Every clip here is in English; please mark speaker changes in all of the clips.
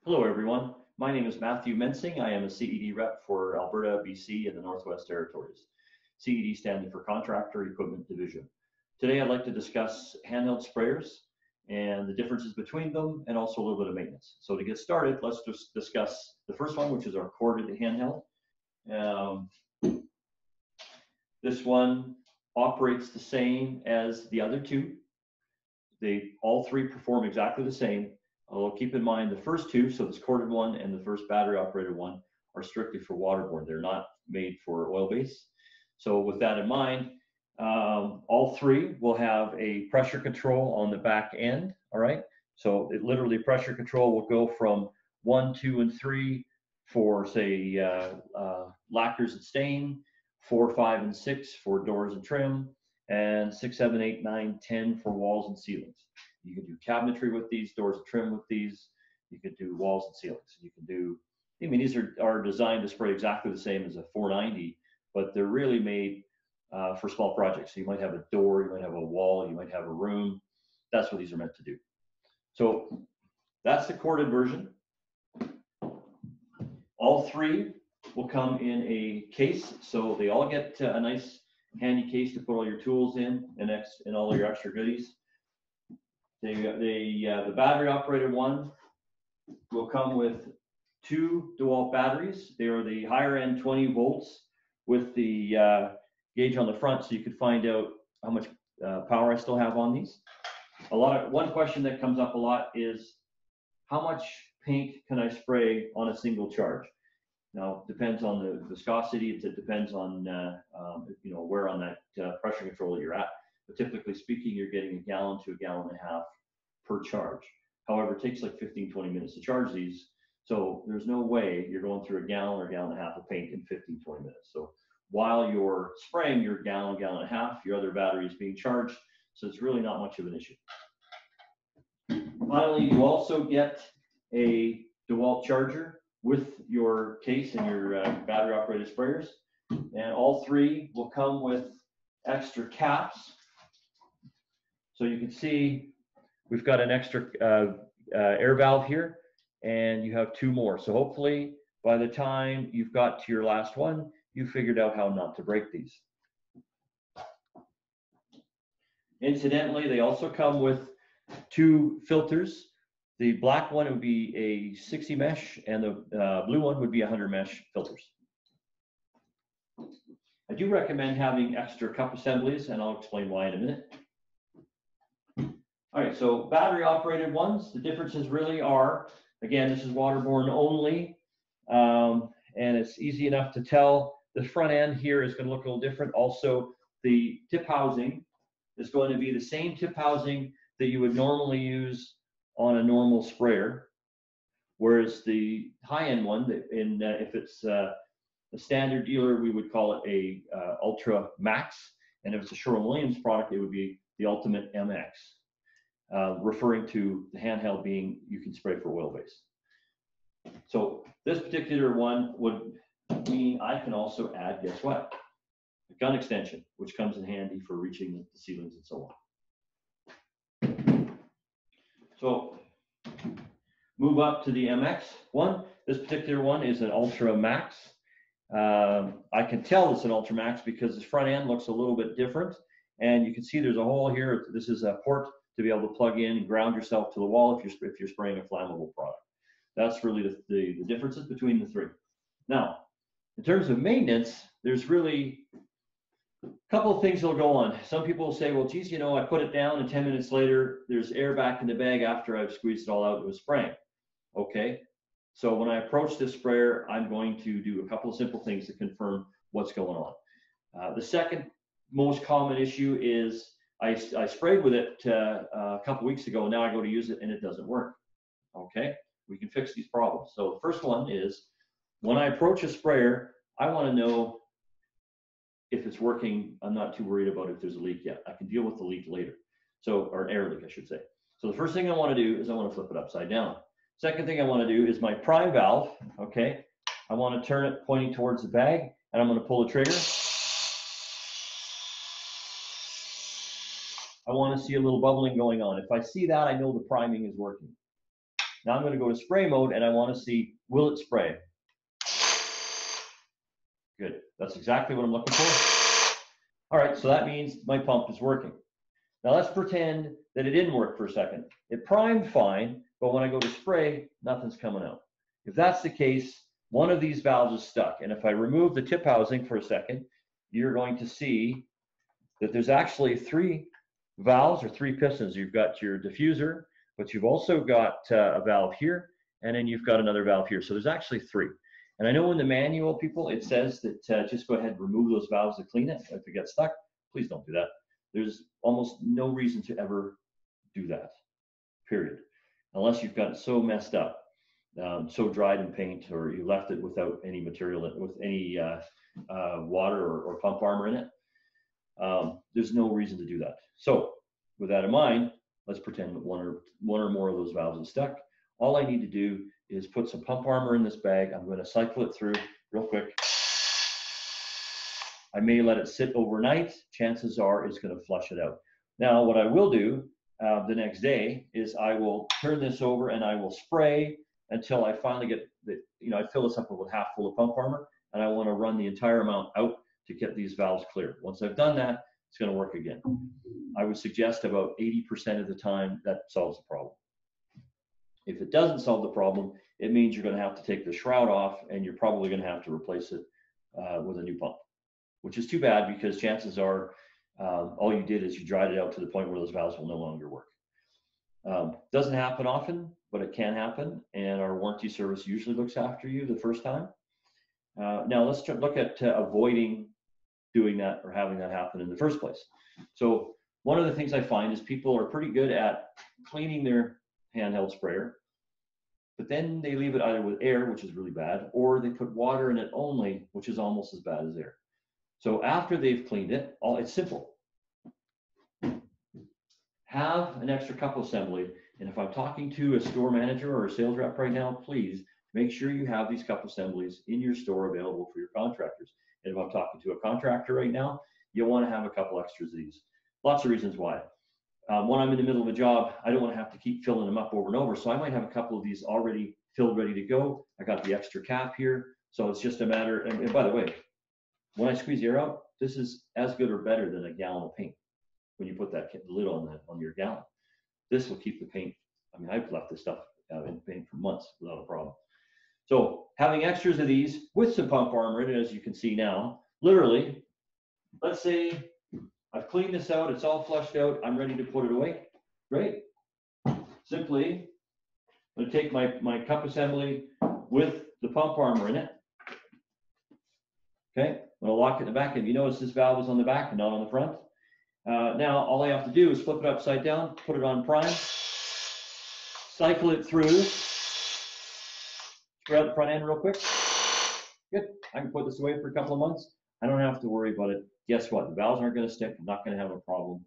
Speaker 1: Hello everyone, my name is Matthew Mensing. I am a CED rep for Alberta, BC and the Northwest Territories. CED standing for Contractor Equipment Division. Today I'd like to discuss handheld sprayers and the differences between them and also a little bit of maintenance. So to get started, let's just discuss the first one, which is our corded handheld. This one operates the same as the other two. All three perform exactly the same. Although keep in mind the first two, so this corded one and the first battery operated one, are strictly for waterborne. They're not made for oil base. So with that in mind, all three will have a pressure control on the back end, all right? So it literally pressure control will go from 1, 2, and 3 for say lacquers and stain, 4, 5, and 6 for doors and trim, and 6, 7, 8, 9, 10 for walls and ceilings. You can do cabinetry with these, doors and trim with these. You can do walls and ceilings. You can do, I mean, these are designed to spray exactly the same as a 490, but they're really made for small projects. So you might have a door, you might have a wall, you might have a room. That's what these are meant to do. So that's the corded version. All three will come in a case. So they all get a nice handy case to put all your tools in and all your extra goodies. The battery operated one will come with 2 DeWalt batteries. They are the higher end 20 volts with the gauge on the front, so you can find out how much power I still have on these. One question that comes up a lot is how much paint can I spray on a single charge? Now it depends on the viscosity. It depends on where on that pressure control you're at. But typically speaking, you're getting a gallon to a gallon and a half per charge. However, it takes like 15-20 minutes to charge these. So there's no way you're going through a gallon or gallon and a half of paint in 15-20 minutes. So while you're spraying your gallon and a half, your other battery is being charged. So it's really not much of an issue. Finally, you also get a DeWalt charger with your case and your battery operated sprayers. And all three will come with extra caps. So you can see we've got an extra air valve here, and you have 2 more. So hopefully by the time you've got to your last one, you figured out how not to break these. Incidentally, they also come with 2 filters. The black one would be a 60 mesh, and the blue one would be 100 mesh filters. I do recommend having extra cup assemblies, and I'll explain why in a minute. All right, so battery operated ones, the differences really are, again, this is waterborne only, and it's easy enough to tell. The front end here is going to look a little different. Also, the tip housing is going to be the same tip housing that you would normally use on a normal sprayer, whereas the high-end one, if it's a standard dealer, we would call it a Ultra Max, and if it's a Sherwin-Williams product, it would be the Ultimate MX, referring to the handheld being you can spray for oil base. So this particular one would mean I can also add, guess what? A gun extension, which comes in handy for reaching the ceilings and so on. So move up to the MX one. This particular one is an Ultra Max. I can tell it's an Ultra Max because the front end looks a little bit different, and you can see there's a hole here. This is a port to be able to plug in and ground yourself to the wall if you're spraying a flammable product. That's really the differences between the 3. Now, in terms of maintenance, there's really a couple of things that'll go on. Some people will say, well, geez, I put it down and 10 minutes later, there's air back in the bag after I've squeezed it all out and was spraying. Okay, so when I approach this sprayer, I'm going to do a couple of simple things to confirm what's going on. The second most common issue is I sprayed with it a couple weeks ago, and now I go to use it and it doesn't work. Okay, we can fix these problems. So the first one is when I approach a sprayer, I want to know if it's working. I'm not too worried about if there's a leak yet. I can deal with the leak later. Or an air leak, I should say. So the first thing I want to do is I want to flip it upside down. Second thing I want to do is my prime valve, okay? I want to turn it pointing towards the bag, and I'm going to pull the trigger. I want to see a little bubbling going on. If I see that, I know the priming is working. Now I'm going to go to spray mode and I want to see, will it spray? Good. That's exactly what I'm looking for. All right, so that means my pump is working. Now let's pretend that it didn't work for a second. It primed fine, but when I go to spray, nothing's coming out. If that's the case, one of these valves is stuck. And if I remove the tip housing for a second, you're going to see that there's actually 3 valves or 3 pistons. You've got your diffuser, but you've also got a valve here, and then you've got another valve here. So there's actually 3. And I know in the manual, people, it says that just go ahead and remove those valves to clean it. If it gets stuck, please don't do that. There's almost no reason to ever do that, period. Unless you've got it so messed up, so dried in paint, or you left it without any material, with any water or pump armor in it. There's no reason to do that. So with that in mind, let's pretend that one or more of those valves is stuck. All I need to do is put some pump armor in this bag. I'm going to cycle it through real quick. I may let it sit overnight. Chances are it's going to flush it out. Now, what I will do the next day is I will turn this over and I will spray until I finally get the, I fill this up with half full of pump armor, and I want to run the entire amount out to get these valves clear. Once I've done that, it's going to work again. I would suggest about 80% of the time that solves the problem. If it doesn't solve the problem, it means you're going to have to take the shroud off, and you're probably going to have to replace it with a new pump, which is too bad, because chances are all you did is you dried it out to the point where those valves will no longer work. Doesn't happen often, but it can happen, and our warranty service usually looks after you the first time. Now let's look at avoiding doing that or having that happen in the first place. So one of the things I find is people are pretty good at cleaning their handheld sprayer, but then they leave it either with air, which is really bad, or they put water in it only, which is almost as bad as air. So after they've cleaned it, it's simple. Have an extra couple assembly, and if I'm talking to a store manager or a sales rep right now, please make sure you have these couple assemblies in your store available for your contractors. And if I'm talking to a contractor right now, you'll want to have a couple extras of these. Lots of reasons why. When I'm in the middle of a job, I don't want to have to keep filling them up over and over. So I might have a couple of these already filled, ready to go. I got the extra cap here. So it's just a matter, and by the way, when I squeeze the air out, this is as good or better than a gallon of paint. When you put that lid on your gallon, this will keep the paint. I mean, I've left this stuff in paint for months without a problem. So having extras of these with some pump armor in it, as you can see now, literally, let's say I've cleaned this out, it's all flushed out, I'm ready to put it away. Great. Simply, I'm going to take my cup assembly with the pump armor in it. Okay, I'm going to lock it in the back. And you notice this valve is on the back and not on the front. Now, all I have to do is flip it upside down, put it on prime, cycle it through, spray out the front end real quick. Good. I can put this away for a couple of months. I don't have to worry about it. Guess what? The valves aren't going to stick. I'm not going to have a problem.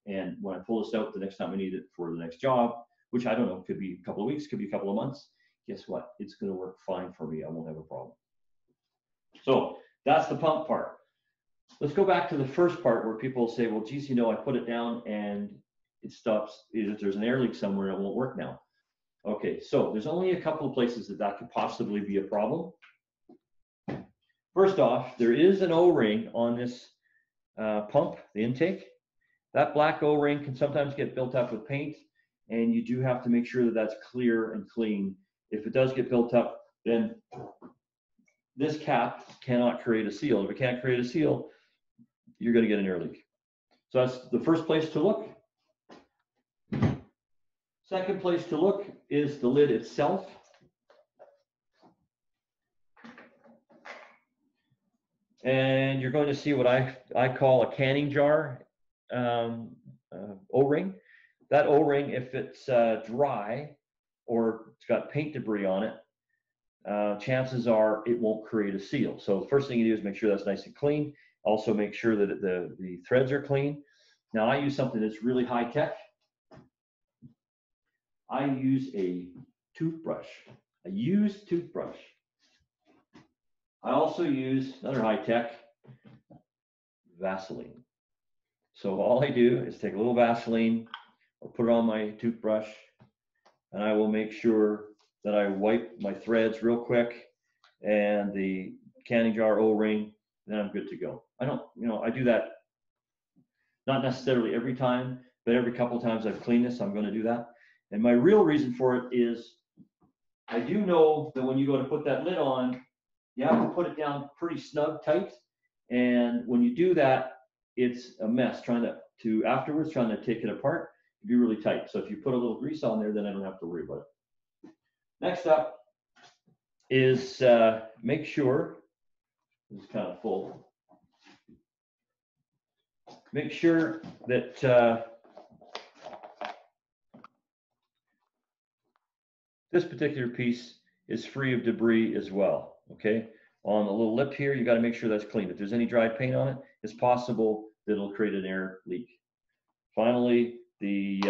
Speaker 1: And when I pull this out the next time I need it for the next job, which I don't know, could be a couple of weeks, could be a couple of months, guess what? It's going to work fine for me. I won't have a problem. So that's the pump part. Let's go back to the first part where people say, well, geez, I put it down and it stops. If there's an air leak somewhere, it won't work now. Okay, so there's only a couple of places that could possibly be a problem. First off, there is an O-ring on this pump, the intake. That black O-ring can sometimes get built up with paint, and you do have to make sure that that's clear and clean. If it does get built up, then this cap cannot create a seal. If it can't create a seal, you're going to get an air leak. So that's the first place to look. Second place to look is the lid itself. And you're going to see what I call a canning jar O-ring. That O-ring, if it's dry or it's got paint debris on it, chances are it won't create a seal. So the first thing you do is make sure that's nice and clean. Also make sure that the threads are clean. Now I use something that's really high tech. I use a toothbrush, a used toothbrush. I also use another high tech, Vaseline. So all I do is take a little Vaseline or put it on my toothbrush, and I will make sure then I wipe my threads real quick and the canning jar O-ring, then I'm good to go. I don't, I do that not necessarily every time, but every couple of times I've cleaned this, I'm going to do that. And my real reason for it is I do know that when you go to put that lid on, you have to put it down pretty snug tight. And when you do that, it's a mess trying to afterwards, trying to take it apart, it'd be really tight. So if you put a little grease on there, then I don't have to worry about it. Next up is make sure, this is kind of full, make sure that this particular piece is free of debris as well, okay? On the little lip here, you got to make sure that's clean. If there's any dried paint on it, it's possible that it'll create an air leak. Finally, the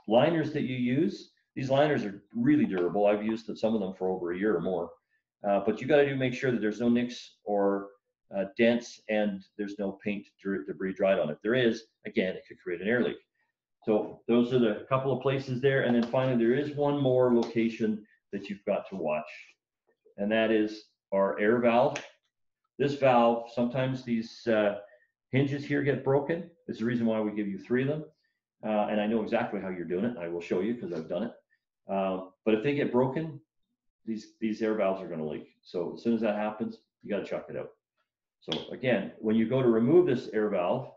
Speaker 1: liners that you use, these liners are really durable. I've used some of them for over a year or more. But you got to make sure that there's no nicks or dents and there's no paint debris dried on it. If there is, again, it could create an air leak. So those are the couple of places there. And then finally, there is one more location that you've got to watch, and that is our air valve. This valve, sometimes these hinges here get broken. It's the reason why we give you 3 of them. And I know exactly how you're doing it. I will show you because I've done it. But if they get broken, these air valves are going to leak. So as soon as that happens, you got to chuck it out. So again, when you go to remove this air valve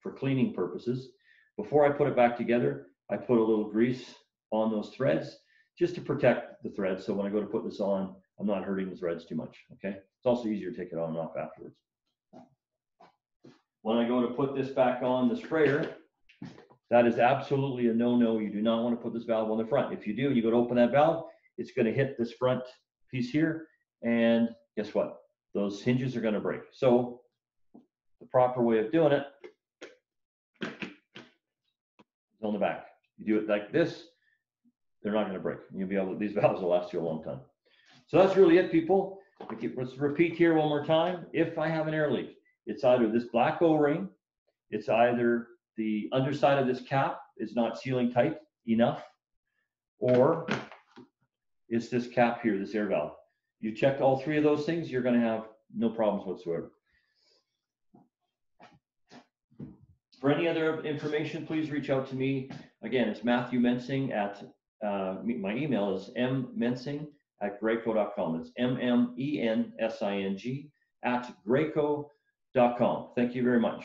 Speaker 1: for cleaning purposes, before I put it back together, I put a little grease on those threads just to protect the threads. So when I go to put this on, I'm not hurting the threads too much, okay? It's also easier to take it on and off afterwards. When I go to put this back on the sprayer, that is absolutely a no-no. You do not want to put this valve on the front. If you do, and you go to open that valve, it's going to hit this front piece here, and guess what? Those hinges are going to break. So the proper way of doing it is on the back. You do it like this, they're not going to break. You'll be able to, these valves will last you a long time. So that's really it, people. Let's repeat here one more time. If I have an air leak, it's either this black O-ring, it's either the underside of this cap is not sealing tight enough, or it's this cap here, this air valve. You checked all 3 of those things, you're going to have no problems whatsoever. For any other information, please reach out to me. Again, it's Matthew Mensing at, my email is mmensing@graco.com. It's mmensing @graco.com. Thank you very much.